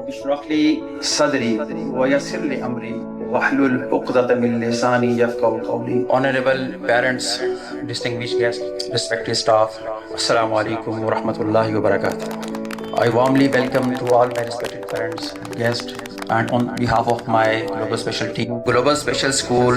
اشرح لي صدري ويسر لي امري واحلل عقدة من لساني يفقهوا قولي. Honorable parents, distinguished guests, respected staff, Assalamu alaikum wa rahmatullahi wa barakatuh. I warmly welcome to all my respected parents, guests, and on behalf of my Global Special team, Global Special School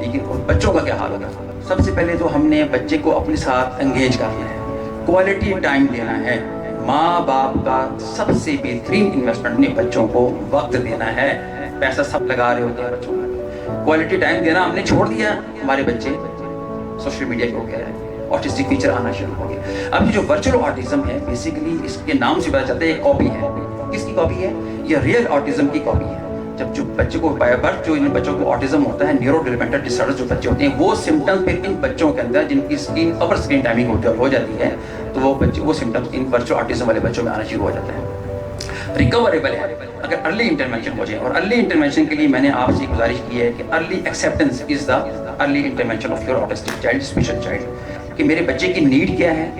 لیکن بچوں کا کیا حال ہوگا؟ سب سے پہلے تو ہم نے بچے کو اپنے ساتھ انگیج کرنا ہے، کوالٹی ٹائم دینا ہے. ماں باپ کا سب سے بہترین انویسٹمنٹ نے بچوں کو وقت دینا ہے. پیسہ سب لگا رہے ہوتے ہیں بچوں کو، کوالٹی ٹائم دینا ہم نے چھوڑ دیا. ہمارے بچے سوشل میڈیا پہ ہو گیا ہے، آٹسٹک فیچر آنا شروع ہو گیا. اب یہ جو ورچوئل آٹزم ہے، بیسیکلی اس کے نام سے پتہ چلتا ہے یہ کاپی ہے. کس کی کاپی ہے؟ یہ ریئل آٹزم کی کاپی ہے. جب جو بچے کو برتھ جو ان بچوں کو آٹزم ہوتا ہے، نیورو ڈیولپمنٹل ڈس آرڈر جو بچے ہوتے ہیں، وہ سمٹمز پھر ان بچوں کے اندر جن کی اسکرین اوور اسکرین ٹائمنگ ہو جاتی ہے، تو وہ بچے وہ سمٹمز ان ورچوئل آٹزم والے بچوں میں آنا شروع ہو جاتا ہے. ریکوریبل ہے اگر ارلی انٹرونشن ہو جائے. اور ارلی انٹرونشن کے لیے میں نے آپ سے گزارش کی ہے کہ early acceptance is the early intervention of your autistic child, special child. کہ میرے بچے کی نیڈ کیا ہے،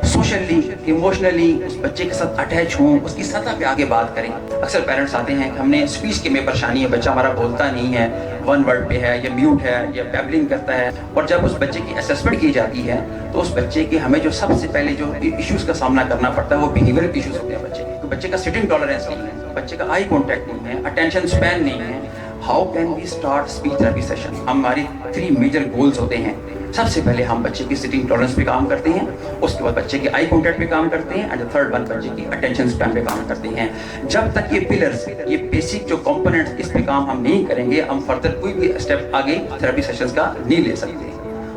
سوشلی ایموشنلی اس بچے کے ساتھ اٹیچ ہوں، اس کی سطح پہ آگے بات کریں. اکثر پیرنٹس آتے ہیں کہ ہم نے اسپیچ کی میں پریشانی ہے، بچہ ہمارا بولتا نہیں ہے، ون ورڈ پہ ہے یا میوٹ ہے یا بیبلنگ کرتا ہے. اور جب اس بچے کی اسیسمنٹ کی جاتی ہے تو اس بچے کے ہمیں جو سب سے پہلے جو ایشوز کا سامنا کرنا پڑتا ہے وہ بیہیویئر ایشوز ہوتے ہیں. بچے کا سٹنگ ٹالرنس نہیں ہے، بچے کا آئی کانٹیکٹ نہیں ہے، اٹینشن اسپین نہیں ہے. How can we start speech therapy session? ہماری 3 میجر گولز ہوتے ہیں. سب سے پہلے ہم بچے کی سٹنگ ٹالرنس پہ کام کرتے ہیں، اس کے بعد بچے کے آئی کانٹیکٹ پہ کام کرتے ہیں، اینڈ تھرڈ ون بچے کی اٹینشن اسپین پہ کام کرتے ہیں. جب تک یہ پلرز، یہ بیسک جو کمپوننٹس اس پہ کام ہم نہیں کریں گے، ہم فردر کوئی بھی اسٹیپ آگے تھراپی سیشنز کا نہیں لے سکتے.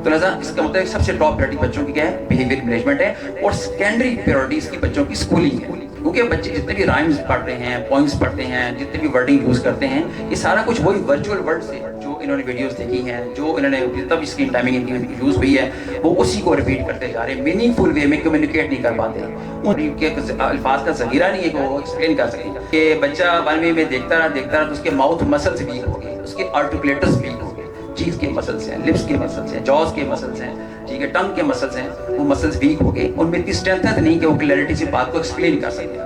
تو لہٰذا اس کا مطلب سب سے ٹاپ پریورٹی بچوں کی کیا ہے؟ بیہیویئر مینجمنٹ ہے. اور سیکنڈری پریورٹی اس کی بچوں کی اسکولنگ ہے. کیونکہ بچے جتنے بھی رائمز پڑھتے ہیں، پوائنٹس پڑھتے ہیں، جتنے بھی ورڈنگ یوز کرتے ہیں، یہ سارا کچھ وہی ورچوئل ورڈ سے جو انہوں نے ویڈیوز دیکھی ہیں، جو انہوں نے جتنا بھی اسکرین ٹائمنگ ان کی یوز ہوئی ہے، وہ اسی کو ریپیٹ کرتے جا رہے ہیں. میننگ فل وے میں کمیونیکیٹ نہیں کر پاتے. ان کے الفاظ کا ذخیرہ نہیں ہے کہ وہ ایکسپلین کر سکیں. کہ بچہ ون وے میں دیکھتا رہا تو اس کے ماؤتھ مسلس ویک ہو گئے، اس کے آرٹیکولیٹرز ویک ہو گئے، چیز کے مسلس ہیں، لپس کے مسلس ہیں، جاز کے مسلس ہیں، ٹھیک ہے، ٹنگ کے مسلس ہیں، وہ مسلس ویک ہو گئے. ان میں اتنی اسٹرینتھ نہیں کہ وہ کلیئرٹی سے بات کو ایکسپلین کر سکیں.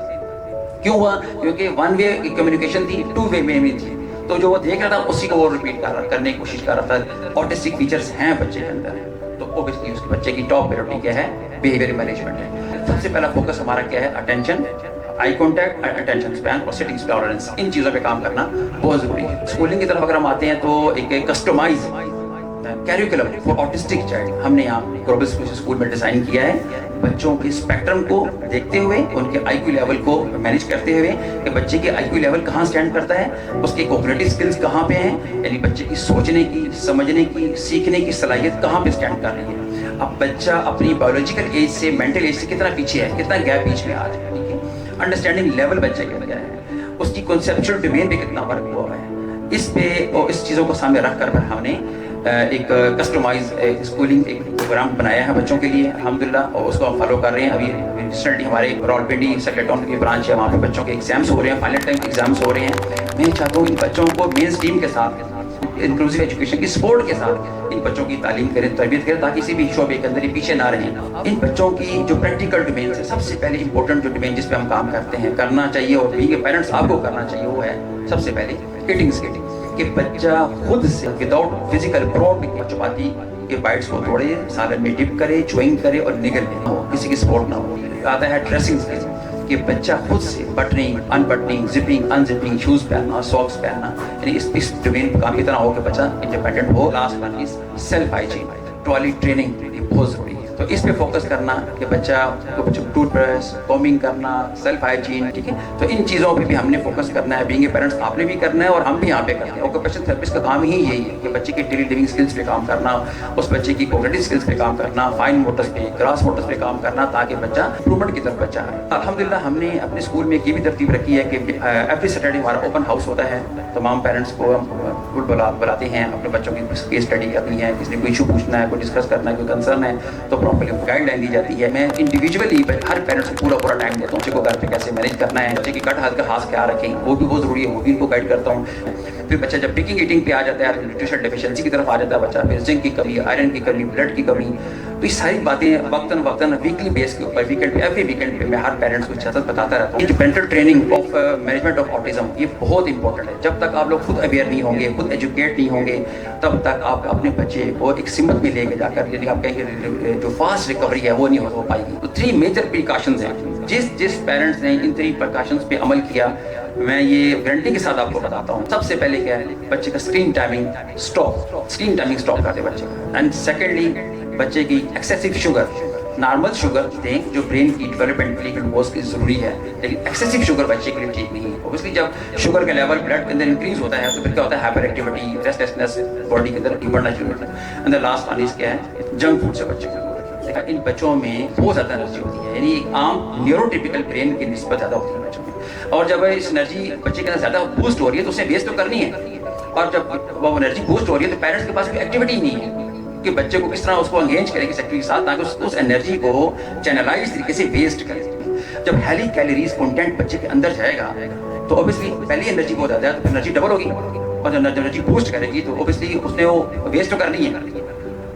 کیوں ہوا؟ کیونکہ ون وے کمیونیکیشن تھی، 2 وے میں بھی تھی. تو جو وہ دیکھ رہا تھا اسی کو وہ ریپیٹ کرنے کی کوشش کر رہا تھا. آٹسٹک فیچرز ہیں بچے کے اندر، تو اوبیسلی اس بچے کی ٹاپ پریورٹی کیا ہے؟ بیہیویئر مینجمنٹ ہے. سب سے پہلا فوکس ہمارا کیا ہے؟ Attention, eye contact, attention span اور سٹنگ ٹالرنس. ان چیزوں پہ کام کرنا بہت ضروری ہے. اسکولنگ کی طرف اگر ہم آتے ہیں تو ایک customize curriculum for autistic child ہم نے یہاں گلوبل اسکول میں ڈیزائن کیا ہے. بچوں کے اسپیکٹرم کو دیکھتے ہوئے، ان کے آئی کیو لیول کو مینیج کرتے ہوئے کہ بچے کے آئی کیو لیول کہاں اسٹینڈ کرتا ہے، اس کے کوگنیٹو اسکلز کہاں پہ ہیں، یعنی بچے کی سوچنے کی، سمجھنے کی، سیکھنے کی صلاحیت کہاں پہ اسٹینڈ کر رہی ہے. اب بچہ اپنی بایولوجیکل ایج سے مینٹل ایج سے کتنا پیچھے ہے، کتنا گیپ بیچ میں آ رہا ہے. ٹھیک ہے، انڈرسٹینڈنگ لیول بچے کا کیا ہے، اس کی کنسیپچل ڈومین پہ کتنا ورک ہوا ہے. اس پہ اور اس چیزوں کو سامنے رکھ کر ہم نے ایک کسٹمائز اسکولنگ ایک پروگرام بنایا ہے بچوں کے لیے الحمدللہ، اور اس کو ہم فالو کر رہے ہیں. ابھی ریسنٹلی ہمارے راولپنڈی سیکریٹون کی برانچ ہے، وہاں پہ بچوں کے ایگزامس ہو رہے ہیں، فائنل ٹائم ایگزامس ہو رہے ہیں. میں چاہتا ہوں ان بچوں کو مین اسٹریم کے ساتھ، انکلوسیو ایجوکیشن کی سپورٹ کے ساتھ ان بچوں کی تعلیم کریں، تربیت کریں، تاکہ کسی بھی شعبے کے اندر یہ پیچھے نہ رہیں. ان بچوں کی جو پریکٹیکل ڈومینس ہے، سب سے پہلے امپورٹنٹ جو ڈومین جس پہ ہم کام کرتے ہیں، کرنا چاہیے اور بھی پیرنٹس آپ کو کرنا چاہیے، وہ ہے سب سے پہلے ایٹنگ اسکلنگ. کہ بچہ خود سے وداؤٹ فزیکل پرومپٹ چپاتی کے بائٹس کو توڑے، سالن میں ڈپ کرے، چوئنگ کرے اور نگل نہ ہو، کسی کی سپورٹ نہ ہو. آتا ہے ڈریسنگ اسکلز، کہ بچہ خود سے بٹننگ، ان بٹننگ، زپنگ، ان زپنگ، شوز پہننا، ساکس پہننا، یعنی اس ڈومین پہ کام اتنا ہو کہ بچہ independent who. Last one is self hygiene, toilet training, یہ بہت ضروری ہے. تو اس پہ فوکس کرنا کہ بچہ ٹوتھ برش، کومنگ کرنا، سیلف ہائیجین، ٹھیک ہے. تو ان چیزوں پہ بھی ہم نے فوکس کرنا ہے. بینگ اے پیرنٹس آپ نے بھی کرنا ہے اور ہم بھی یہاں پہ کرتے ہیں. آکوپیشن تھراپسٹ کا کام ہی یہی ہے کہ بچے کی ڈیلی لیونگ اسکلس پہ کام کرنا، اس بچے کی کوگنیٹو اسکلس پہ کام کرنا، فائن موٹرس پہ، گراس موٹرس پہ کام کرنا، تاکہ بچہ امپرومنٹ کی طرف بچہ ہے. الحمدللہ ہم نے اپنے اسکول میں یہ بھی ترتیب رکھی ہے کہ ایوری سیٹرڈے ہمارا اوپن ہاؤس ہوتا ہے. تمام پیرنٹس کو ہم بلاتے ہیں، اپنے بچوں کی کیس اسٹڈی کرنی ہے، کسی نے کوئی ایشو پوچھنا ہے، کوئی ڈسکس کرنا ہے، کوئی کنسرن ہے، تو پراپرلی گائڈ لائن دی جاتی ہے. میں انڈیویجولی ہر پیرنٹس کو پورا ٹائم دیتا ہوں، بچے کو گھر پہ کیسے مینیج کرنا ہے، بچے کی کٹ ہاتھ کا خاص خیال رکھیں، وہ بھی بہت ضروری ہے، وہ بھی ان کو گائڈ کرتا ہوں. پھر بچہ جب پیکنگ ایٹنگ پہ آ جاتا ہے، نیوٹریشن ڈیفیشنسی کی طرف آ جاتا ہے بچہ، پھر زنک کی کمی، آئرن کی کمی، بلڈ کی کمی، تو یہ ساری باتیں وقتاً ویکلی بیس کے اوپر، ویکینڈ پہ، ایوری ویکینڈ پہ میں ہر پیرنٹس کو اجازت بتاتا رہتا ہوں. Mental training of management of autism یہ بہت امپورٹنٹ ہے. جب تک آپ لوگ خود اویئر نہیں ہوں گے، خود ایجوکیٹ نہیں ہوں گے، تب تک آپ اپنے بچے کو ایک سمت میں لے کے جا کر، یعنی آپ کہیں گے جو فاسٹ ریکوری ہے وہ نہیں ہو پائے گی. تو 3 میجر پریکاشنز ہیں جس پیرنٹس نے ان 3 پریکاشنز پہ عمل کیا، میں یہ گارنٹی کے ساتھ آپ کو بتاتا ہوں، سب سے پہلے کیا ہے، بچے کا اسکرین ٹائمنگ اسٹاپ کر دے بچے کو. اینڈ سیکنڈلی بچے کی ایکسیسو شوگر، نارمل شوگر دیں جو برین کی ڈیولپمنٹ کے لیے گلوکوز کی ضروری ہے، لیکن ایکسیسو شوگر بچے کے لیے ٹھیک نہیں ہے. اوبویسلی جب شوگر کا لیول بلڈ کے اندر انکریز ہوتا ہے تو پھر کیا ہوتا ہے، ہائپر ایکٹیویٹی، ریسٹلیسنس باڈی کے اندر بڑھنا شروع ہوتا ہے. And the last one is کیا ہے، جنک فوڈ سے بچے کو. ان بچوں میں بہت زیادہ انرجی ہوتی ہے، یعنی ایک عام نیوروٹیپیکل برین کی نسبت زیادہ ہوتی ہے بچوں میں، اور جب اس انرجی بچے کے اندر زیادہ بوسٹ ہو رہی ہے تو اسے ویسٹ تو کرنی ہے، اور جب وہ انرجی بوسٹ ہو رہی ہے تو پیرنٹس کے پاس کوئی ایکٹیویٹی ہی نہیں ہے کہ بچے کو کس طرح اس کو انگیج کرے کس ایکٹیویٹی کے ساتھ تاکہ اس انرجی کو چینلائز طریقے سے ویسٹ کرے. جب ہیلی کیلوریز کنٹینٹ بچے کے اندر جائے گا تو اوبیسلی پہلی انرجی بہت زیادہ ہے تو انرجی ڈبل ہوگی، اور جب انرجی بوسٹ کرے گی تو اوبیسلی اس نے وہ ویسٹ تو کرنی ہے،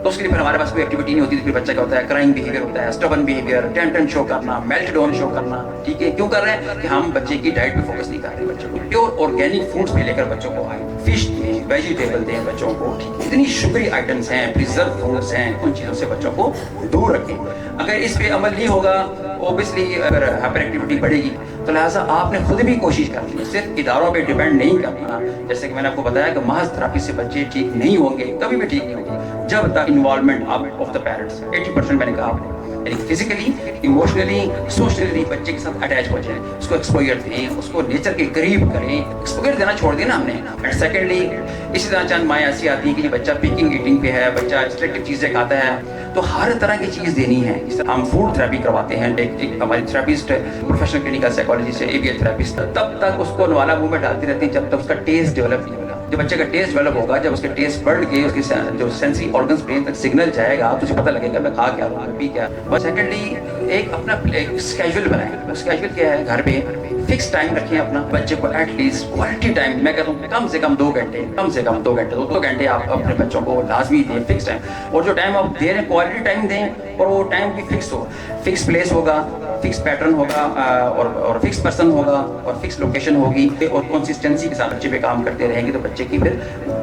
تو اس کے لیے پھر ہمارے پاس کوئی ایکٹیویٹی نہیں ہوتی. تو پھر بچہ کیا ہوتا ہے، کرائنگ بیہیویئر ہوتا ہے، اسٹبن بیہیویئر، ٹینٹن شو کرنا، میلٹ ڈاؤن شو کرنا. ٹھیک ہے، کیوں کر رہے ہیں کہ ہم بچے کی ڈائٹ پہ فوکس نہیں کر رہے. بچوں کو پیور آرگینک فوڈس پہ لے کر بچوں کو آئیں، فش دیں، ویجیٹیبل دیں بچوں کو. اتنی شوگری آئٹمس ہیں، پریزرو فوڈس ہیں، ان چیزوں سے بچوں کو دور رکھیں. اگر اس پہ عمل نہیں ہوگا اوبیسلی اگر ہائپر ایکٹیویٹی بڑھے گی تو لہٰذا آپ نے خود بھی کوشش کرنی ہے، صرف اداروں پہ ڈیپینڈ نہیں کرنا. جیسے کہ میں نے آپ کو بتایا کہ محض تھراپی سے بچے ٹھیک نہیں ہوں گے، کبھی بھی ٹھیک نہیں ہوں گے جب تک انوالومنٹ آف دا پیرنٹس 80% میں نے کہا آپ نے، یعنی فزیکلی، ایموشنلی، سوشلی بچے کے ساتھ اٹیچ ہو جائیں، اس کو ایکسپوئر دیں، اس کو نیچر کے قریب کریں. ایکسپوئر دینا چھوڑ دیں نا ہم نے. اینڈ سیکنڈلی اسی طرح چند مائیں ایسی آتی ہیں کہ بچہ پیکنگ ایٹنگ پہ ہے، بچہ اسٹرکٹیو چیزیں کھاتا ہے، تو ہر طرح کی چیز دینی ہے. ہم فوڈ تھراپی کرواتے ہیں، ہماری تھراپسٹ پروفیشنل کلینکل سائیکالوجی سے ABA تھراپسٹ، تب تک اس کو نوالا منہ میں ڈالتے رہتے ہیں جب تک اس کا ٹیسٹ ڈیولپ نہیں ہوگا. جب بچے کا ٹیسٹ ڈیولپ ہوگا، جب اس کے ٹیسٹ بڑھ کے اس کی جو سینسری آرگنز برین تک سگنل جائے گا تو اسے پتہ لگے گا میں کھا کیا رہا ہوں، پی کیا. اور سیکنڈلی ایک اپنا اسکیجول بنائیں. اسکیجول کیا ہے، گھر پہ فکس ٹائم رکھیں اپنا. بچے کو ایٹ لیسٹ کوالٹی ٹائم، میں کہتا ہوں کم سے کم 2 گھنٹے، کم سے کم 2 گھنٹے آپ اپنے بچوں کو لازمی دیں، فکس ٹائم. اور جو ٹائم آپ دے رہے ہیں کوالٹی ٹائم دیں، اور وہ ٹائم بھی فکس ہو، فکس پلیس ہوگا، فکس پیٹرن ہوگا، اور فکس پرسن ہوگا، اور فکس لوکیشن ہوگی، اور کنسسٹنسی کے ساتھ بچے پہ کام کرتے رہیں گے تو بچے کی پھر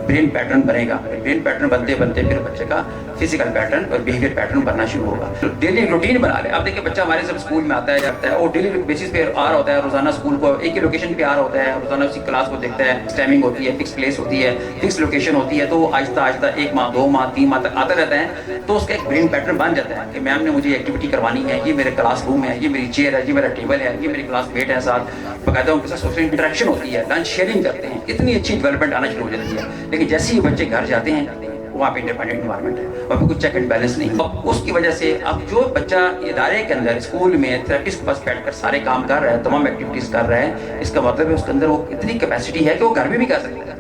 برین پیٹرن بنے گا. برین پیٹرن بنتے بنتے پھر بچے کا فزیکل پیٹرن اور بیہیویئر پیٹرن بننا شروع ہوگا. ڈیلی روٹین بنا لیں. اب دیکھیں بچہ ہمارے سب اسکول میں آتا ہے جاتا ہے، اور ڈیلی بیسس پہ آ رہا ہوتا ہے، روزانہ اسکول کو ایک ہی لوکیشن پہ آ رہا ہوتا ہے، روزانہ اسی کلاس کو دیکھتا ہے، ٹائمنگ ہوتی ہے، فکس پلیس ہوتی ہے، فکس لوکیشن ہوتی ہے، تو وہ آہستہ آہستہ 1 ماہ 2 ماہ 3 ماہ تک آتا رہتا ہے. تو اس کا ایک برین پیٹرن بن جاتا ہے کہ میم نے مجھے ایکٹیویٹی کروانی ہے، یہ میرے کلاس روم ہے، یہ میری چیئر ہے، یہ میرا ٹیبل ہے، یہ میری کلاس میٹ ہے، ساتھ باقاعدہ ان کے ساتھ سوشل انٹریکشن ہوتی ہے، لنچ شیئرنگ کرتے ہیں. اتنی اچھی ڈیولپمنٹ آنا شروع ہو جاتی ہے. لیکن جیسے ہی بچے گھر جاتے ہیں وہاں پہ انڈیپینڈنٹ انوائرمنٹ ہے، وہاں پہ کچھ چیک اینڈ بیلنس نہیں. اب اس کی وجہ سے اب جو بچہ ادارے کے اندر اسکول میں تھراپسٹ کے پاس بیٹھ کر سارے کام کر رہا ہے، تمام ایکٹیویٹیز کر رہا ہے، اس کا مطلب ہے اس کے اندر وہ اتنی کیپیسٹی ہے کہ وہ گھر میں بھی کر سکتا ہے.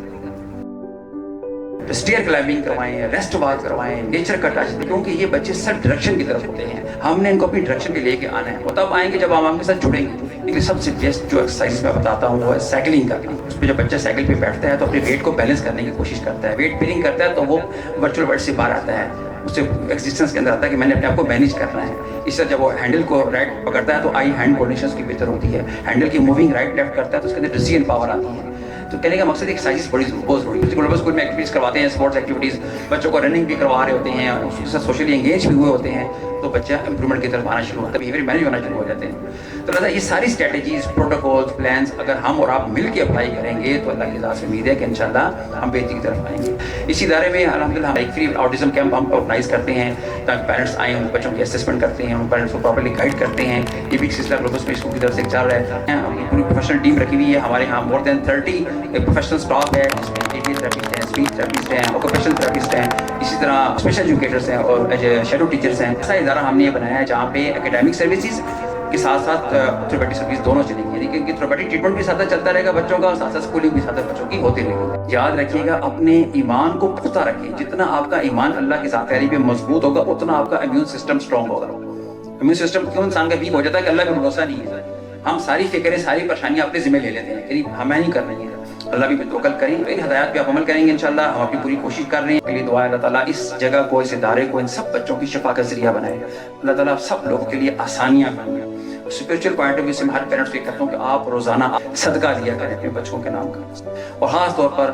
اسٹیئر کلائمبنگ کروائیں، ریسٹ واک کروائیں، نیچر کا ٹچ دیں، کیونکہ یہ بچے سیلف ڈائریکشن کی طرف ہوتے ہیں. ہم نے ان کو اپنی ڈائریکشن پہ لے کے آنا ہے، وہ تب آئیں گے جب ہم ان کے ساتھ جڑیں گے. لیکن سب سے بیسٹ جو ایکسرسائز میں بتاتا ہوں وہ ہے سائیکلنگ کرنا. اس پہ جب بچہ سائیکل پہ بیٹھتا ہے تو اپنے ویٹ کو بیلنس کرنے کی کوشش کرتا ہے. ویٹ بیئرنگ کرتا ہے تو وہ ورچوئل ورلڈ سے باہر آتا ہے، اس سے ایگزسٹنس کے اندر آتا ہے کہ میں نے اپنے آپ کو مینیج کرنا ہے. اس سے جب وہ ہینڈل کو رائٹ پکڑتا ہے تو آئی ہینڈ کوآرڈینیشن کی بہتر ہوتی ہے. ہینڈل کی موونگ رائٹ لیفٹ کرتا ہے تو اس کے اندر ڈیسیژن پاور آتی ہے. تو کہنے کا مقصد ایکسرسائز بڑی بہت ضروری ہے. گلوبل اسکول میں ایکٹیویٹیز کرواتے ہیں، اسپورٹس ایکٹیویٹیز، بچوں کو رننگ بھی کروا رہے ہوتے ہیں، اس کے ساتھ سوشلی انگیج بھی ہوئے ہوتے ہیں، تو بچہ امپرومنٹ کی طرف آنا شروع ہوتا ہے، بیہیویئر مینیج ہونا شروع ہو جاتے ہیں. تو لہٰذا یہ ساری اسٹریٹجیز، پروٹوکولز، پلانس اگر ہم اور آپ مل کے اپلائی کریں گے تو اللہ کی ذات سے امید ہے کہ انشاءاللہ ہم بہتری کی طرف آئیں گے. اس ادارے میں الحمدللہ ہم ایک فری آٹزم کیمپ ہم آرگنائز کرتے ہیں تاکہ پیرنٹس آئیں، ان بچوں کی اسسمنٹ کرتے ہیں، ان پیرنٹس کو پراپرلی گائڈ کرتے ہیں. یہ بھی سلسلہ گلوبل اسکول کی طرف سے چل رہا ہے. پوری پروفیشنل ٹیم رکھی ہوئی ہے ہمارے یہاں، مور دین 30 پروفیشنل اسٹاف ہے، جس میں ABA تھراپسٹ ہیں، اسپیچ تھراپسٹ ہیں، آکوپیشنل تھراپسٹ ہیں، اسی طرح اسپیشل ایجوکیٹرس ہیں اور شیڈو ٹیچرس ہیں. ایسا ادارہ ہم نے یہ بنایا ہے جہاں پہ اکیڈیمک سروسز کے ساتھ ساتھ تھراپیوٹک سروس دونوں چلیں گی. یعنی کہ تھراپیوٹک ٹریٹمنٹ بھی ساتھ چلتا رہے گا بچوں کا، اور ساتھ ساتھ اسکولنگ بھی ساتھ بچوں کی ہوتی رہے گی. یاد رکھیے گا اپنے ایمان کو پختہ رکھیں. جتنا آپ کا ایمان اللہ کی ذات پہ مضبوط ہوگا اتنا آپ کا امیون سسٹم اسٹرانگ ہوگا. امیون سسٹم کیوں انسان کا ویک ہو جاتا ہے کہ اللہ پہ بھروسہ نہیں ہے. ہم ساری فکریں، ساری پریشانیاں اپنے ذمہ لے لیتے ہیں کہ ہمیں نہیں کرنا ہے. اللہ بھی توکل کریں، ان ہدایات پہ آپ عمل کریں گے انشاءاللہ. ہم اپنی پوری کوشش کر رہے ہیں. میری دعا ہے اللہ تعالیٰ اس جگہ کو، اس ادارے کو، ان سب بچوں کی شفا کا ذریعہ بنائے. اللہ تعالیٰ سب لوگوں کے لیے آسانیاں بنائے. اسپرچل پوائنٹ آف ویو سے میں ہر پیرنٹس کو کہتا ہوں کہ آپ روزانہ صدقہ دیا کریں اپنے بچوں کے نام کا، اور خاص طور پر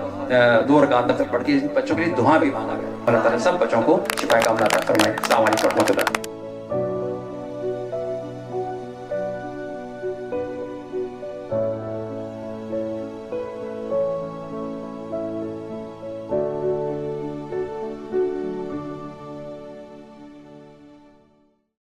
2 رکعت نفل پڑھ کے بچوں کے لیے دعا بھی مانگا کریں. اللہ تعالیٰ سب بچوں کو شفا کاملہ عطا فرمائے. السلام علیکم و رحمۃ اللہ.